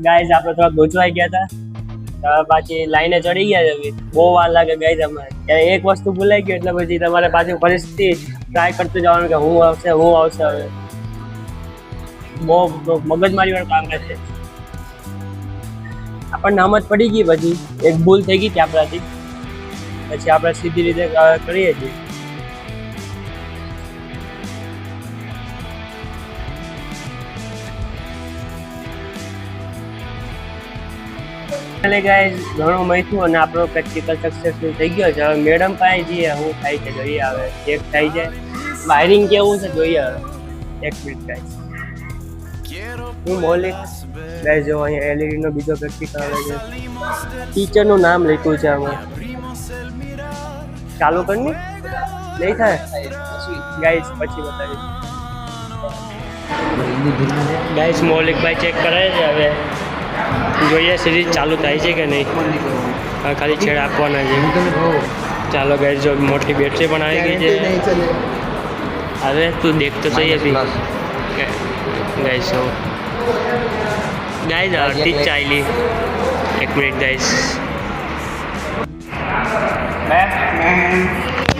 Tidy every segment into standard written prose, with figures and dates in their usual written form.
Guys આપણે થોડા ગોચવાઈ ગયા હતા, પાછી લાઈને ચડી ગયા છે. બહુ વાર લાગે ગાઈઝ. અમારે ત્યારે એક વસ્તુ ભૂલાઈ ગયું એટલે પછી તમારે પાછી ફરીથી ટ્રાય કરતું જવાનું કે હું આવશે હવે. બહુ મગજમારી વાળું કામ છે. આપણને સમજ પડી ગઈ, પછી એક ભૂલ થઈ ગઈ હતી આપણાથી, પછી આપણે સીધી રીતે કરીએ છીએ. ગાઈઝ ઘણું મથ્યું અને આપણો પ્રેક્ટિકલ સક્સેસફુલ થઈ ગયો છે. હવે મેડમ પાસે જઈએ, શું થાય છે જોઈએ. આવે ચેક થઈ જાય વાયરિંગ કેવું છે જોઈએ. હવે એક મિનિટ ગાઈઝ. હું મૌલિક ગાઈઝ જો અહીંયા એલઈડી નો બીજો પ્રેક્ટિકલ આવે છે. ટીચરનું નામ લખ્યું છે આમાં. ચાલુ કરીને નહીં થાય ગાઈઝ, પછી બતાવીશ. ગાઈઝ મૌલિકભાઈ ચેક કરે છે. હવે જોઈએ સિરીઝ ચાલુ થાય છે કે નહીં. ખાલી છેડ આપવાના છે. ચાલો ગાઈઝ, જો મોટી બેટરી પણ આવી ગઈ છે. હવે તું દેખ તો સહી હતી ગાઈઝ. ગાઈઝ અડધી જ ચાલી. એક મિનિટ ગાઈઝ.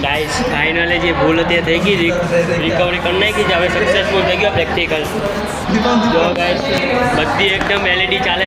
ગાઈઝ ફાઇનલી જે ભૂલ હતી થઈ ગઈ, રિકવરી કરી નાખી છે. હવે સક્સેસફુલ થઈ ગયો પ્રેક્ટિકલ. જો ગાઈઝ બધી એકદમ એલઈડી ચાલે.